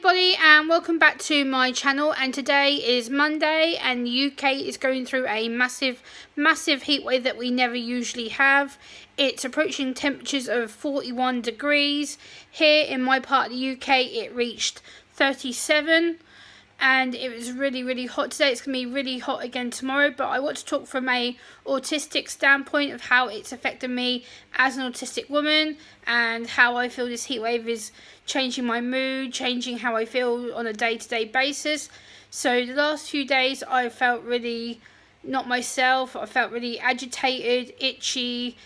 everybody, and welcome back to my channel. And today is Monday and the UK is going through a massive heat wave that we never usually have. It's approaching temperatures of 41 degrees. Here in my part of the UK it reached 37 and it was really hot today. It's going to be really hot again tomorrow, but I want to talk from a autistic standpoint of how it's affected me as an autistic woman and how I feel this heat wave is changing my mood, changing how I feel on a day-to-day basis. So the last few days I felt really not myself. I felt really agitated, itchy,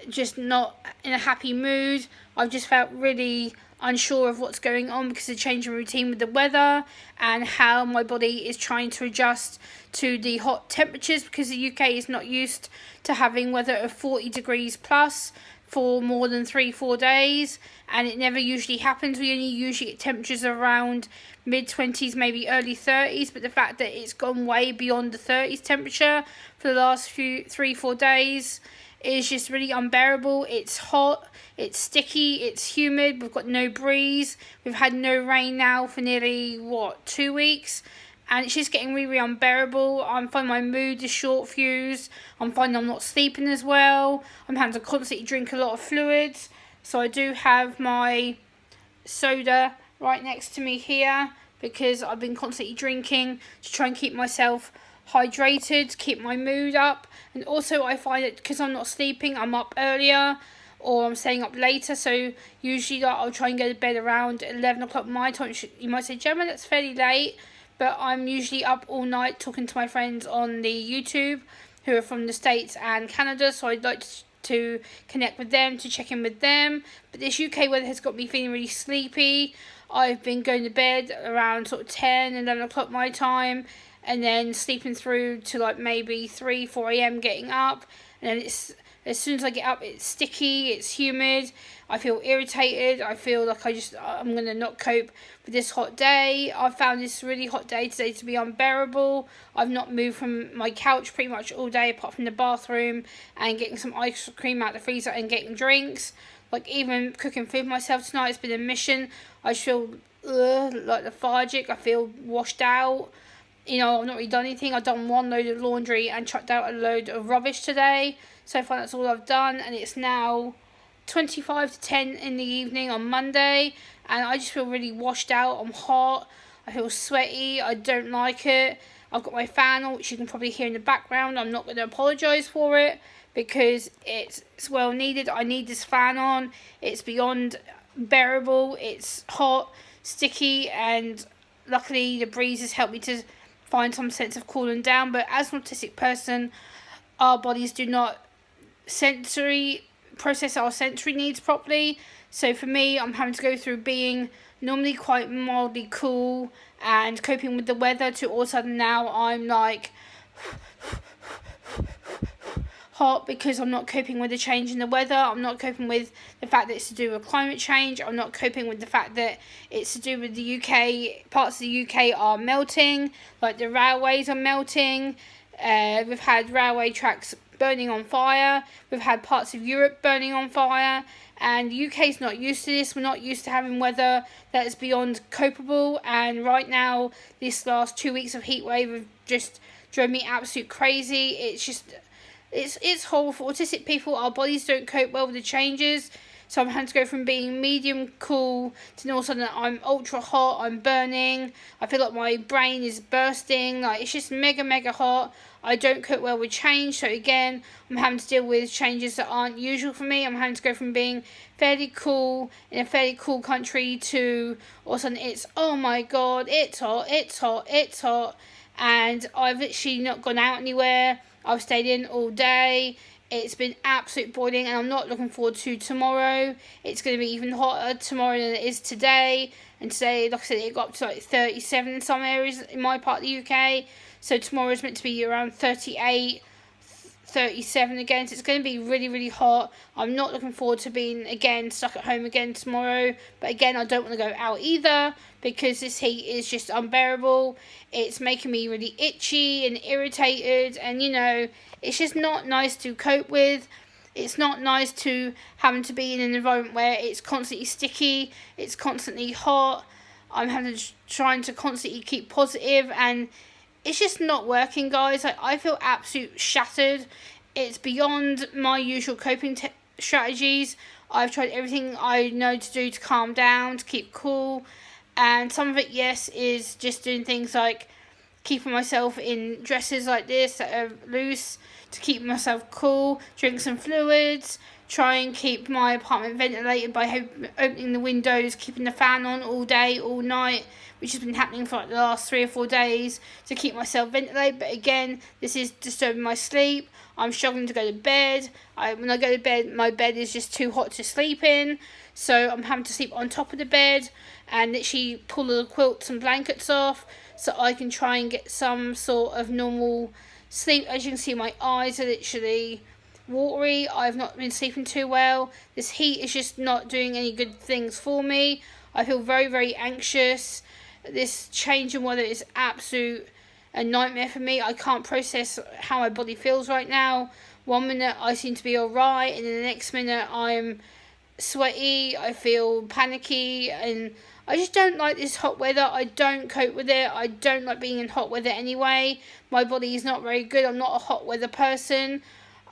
just not in a happy mood. I've just felt really unsure of what's going on because of the change in routine with the weather and how my body is trying to adjust to the hot temperatures, because the UK is not used to having weather of 40 degrees plus for more than 3-4 days, and it never usually happens. We only usually get temperatures around mid-20s, maybe early 30s, but the fact that it's gone way beyond the 30s temperature for the last 3-4 days is just really unbearable. It's hot, it's sticky, it's humid, we've got no breeze, we've had no rain now for nearly 2 weeks, and it's just getting really unbearable. I'm finding my mood is short fused, I'm finding I'm not sleeping as well, I'm having to constantly drink a lot of fluids. So I do have my soda right next to me here because I've been constantly drinking to try and keep myself hydrated, keep my mood up. And also I find that because I'm not sleeping, I'm up earlier or I'm staying up later. So usually I'll try and go to bed around 11 o'clock my time. You might say, Gemma, that's fairly late, but I'm usually up all night talking to my friends on the YouTube who are from the States and Canada, so I'd like to connect with them, to check in with them. But this UK weather has got me feeling really sleepy. I've been going to bed around sort of 10, 11 o'clock my time, and then sleeping through to like maybe 3-4 a.m. getting up, and then it's as soon as I get up it's sticky, it's humid, I feel irritated, I feel like I'm going to not cope with this hot day. I've found this really hot day today to be unbearable. I've not moved from my couch pretty much all day apart from the bathroom and getting some ice cream out of the freezer and getting drinks. Like even cooking food myself tonight has been a mission. I just feel like lethargic, I feel washed out. You know, I've not really done anything. I've done one load of laundry and chucked out a load of rubbish today. So far that's all I've done, and it's now 25 to 10 in the evening on Monday, and I just feel really washed out. I'm hot, I feel sweaty, I don't like it. I've got my fan on, which you can probably hear in the background. I'm not going to apologise for it because it's well needed. I need this fan on. It's beyond bearable. It's hot, sticky, and luckily the breeze has helped me to find some sense of cooling down. But as an autistic person, our bodies do not process our sensory needs properly. So for me, I'm having to go through being normally quite mildly cool and coping with the weather to all of a sudden now I'm like hot because I'm not coping with the change in the weather. I'm not coping with the fact that it's to do with climate change. I'm not coping with the fact that it's to do with the UK. Parts of the UK are melting, like the railways are melting. We've had railway tracks burning on fire. We've had parts of Europe burning on fire, and the UK is not used to this. We're not used to having weather that is beyond copable, and right now this last 2 weeks of heat wave have just drove me absolute crazy. It's horrible for autistic people. Our bodies don't cope well with the changes. So I'm having to go from being medium cool to all of a sudden I'm ultra hot, I'm burning, I feel like my brain is bursting, like it's just mega hot. I don't cope well with change, so again, I'm having to deal with changes that aren't usual for me. I'm having to go from being fairly cool in a fairly cool country to all of a sudden it's, oh my god, it's hot, and I've literally not gone out anywhere. I've stayed in all day. It's been absolute boiling, and I'm not looking forward to tomorrow. It's going to be even hotter tomorrow than it is today. And today, like I said, it got up to like 37 in some areas in my part of the UK. So tomorrow is meant to be around 38, 37 again. So it's going to be really hot. I'm not looking forward to being again stuck at home again tomorrow. But again, I don't want to go out either because this heat is just unbearable. It's making me really itchy and irritated, and you know, it's just not nice to cope with. It's not nice to having to be in an environment where it's constantly sticky, it's constantly hot. I'm trying to constantly keep positive, and it's just not working, guys. Like, I feel absolutely shattered. It's beyond my usual coping strategies. I've tried everything I know to do to calm down, to keep cool, and some of it, yes, is just doing things like keeping myself in dresses like this that are loose to keep myself cool, drink some fluids, try and keep my apartment ventilated by opening the windows, keeping the fan on all day, all night, which has been happening for like the last 3 or 4 days to keep myself ventilated. But again, this is disturbing my sleep. I'm struggling to go to bed. When I go to bed, my bed is just too hot to sleep in, so I'm having to sleep on top of the bed and literally pull the quilts and blankets off so I can try and get some sort of normal sleep. As you can see, my eyes are literally watery. I've not been sleeping too well. This heat is just not doing any good things for me. I feel very, very anxious. This change in weather is absolute a nightmare for me. I can't process how my body feels right now. 1 minute I seem to be alright, and then the next minute I'm sweaty, I feel panicky, and I just don't like this hot weather. I don't cope with it. I don't like being in hot weather anyway. My body is not very good. I'm not a hot weather person.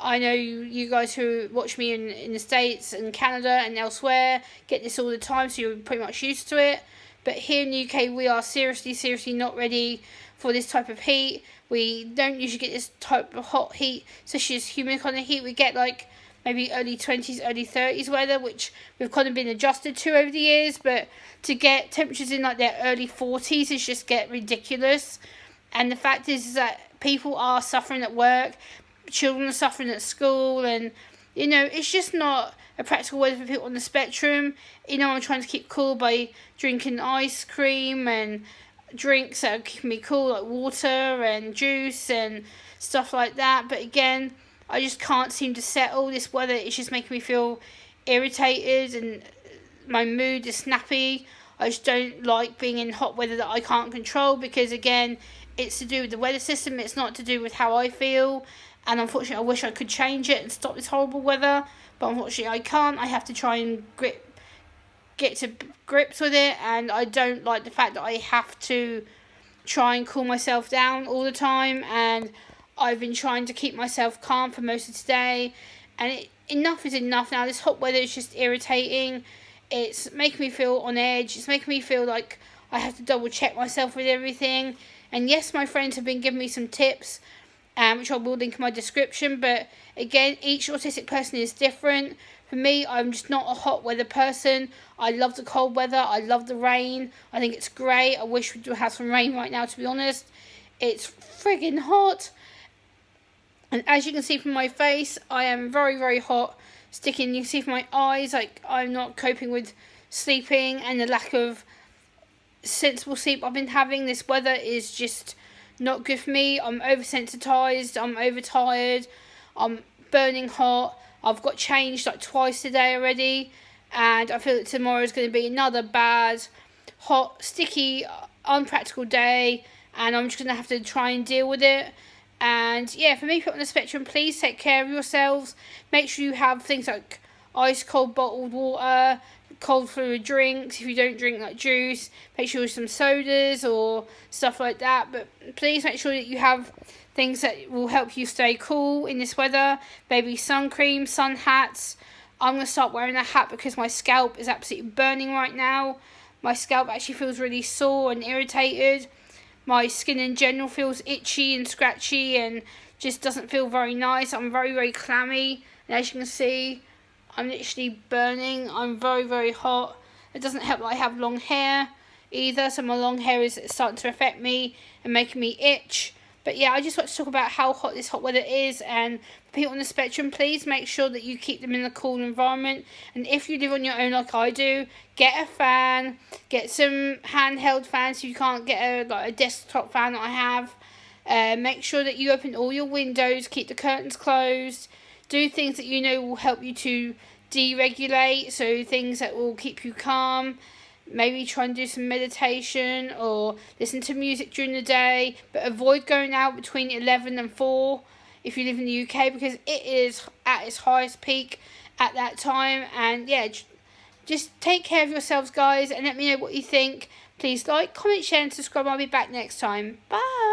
I know you guys who watch me in the States and Canada and elsewhere get this all the time, so you're pretty much used to it. But here in the UK, we are seriously not ready for this type of heat. We don't usually get this type of hot heat, especially this humid kind of heat. We get like maybe early 20s, early 30s weather, which we've kind of been adjusted to over the years. But to get temperatures in like their early 40s is just get ridiculous. And the fact is that people are suffering at work, children are suffering at school, and you know, it's just not a practical weather for people on the spectrum. You know, I'm trying to keep cool by drinking ice cream and drinks that are keeping me cool, like water and juice and stuff like that. But again, I just can't seem to settle. This weather is just making me feel irritated, and my mood is snappy. I just don't like being in hot weather that I can't control, because again, it's to do with the weather system. It's not to do with how I feel. And unfortunately, I wish I could change it and stop this horrible weather, but unfortunately I can't. I have to try and get to grips with it, and I don't like the fact that I have to try and cool myself down all the time. And I've been trying to keep myself calm for most of today, and enough is enough now. This hot weather is just irritating. It's making me feel on edge. It's making me feel like I have to double check myself with everything. And yes, my friends have been giving me some tips, which I will link in my description. But again, each autistic person is different. For me, I'm just not a hot weather person. I love the cold weather. I love the rain. I think it's great. I wish we would have some rain right now, to be honest. It's friggin' hot. And as you can see from my face, I am very, very hot. Sticking, you can see from my eyes, like I'm not coping with sleeping, and the lack of sensible sleep I've been having. This weather is just not good for me. I'm oversensitized. I'm overtired. I'm burning hot. I've got changed like twice today already, and I feel that tomorrow is going to be another bad, hot, sticky, unpractical day, and I'm just going to have to try and deal with it. And yeah, for me, people on the spectrum, please take care of yourselves. Make sure you have things like ice cold bottled water, cold fluid drinks. If you don't drink like juice, make sure you have some sodas or stuff like that. But please make sure that you have things that will help you stay cool in this weather. Maybe sun cream, sun hats. I'm going to start wearing a hat because my scalp is absolutely burning right now. My scalp actually feels really sore and irritated. My skin in general feels itchy and scratchy and just doesn't feel very nice. I'm very, very clammy. And as you can see, I'm literally burning. I'm very, very hot. It doesn't help that I have long hair either. So my long hair is starting to affect me and making me itch. But yeah, I just want to talk about how hot this hot weather is. And for people on the spectrum, please make sure that you keep them in a cool environment. And if you live on your own like I do, get a fan. Get some handheld fans if you can't get a desktop fan that I have. Make sure that you open all your windows. Keep the curtains closed. Do things that you know will help you to deregulate. So things that will keep you calm. Maybe try and do some meditation or listen to music during the day, but avoid going out between 11 and 4 if you live in the UK, because it is at its highest peak at that time. And yeah, Just take care of yourselves, guys, and let me know what you think. Please like, comment, share and subscribe. I'll be back next time. Bye.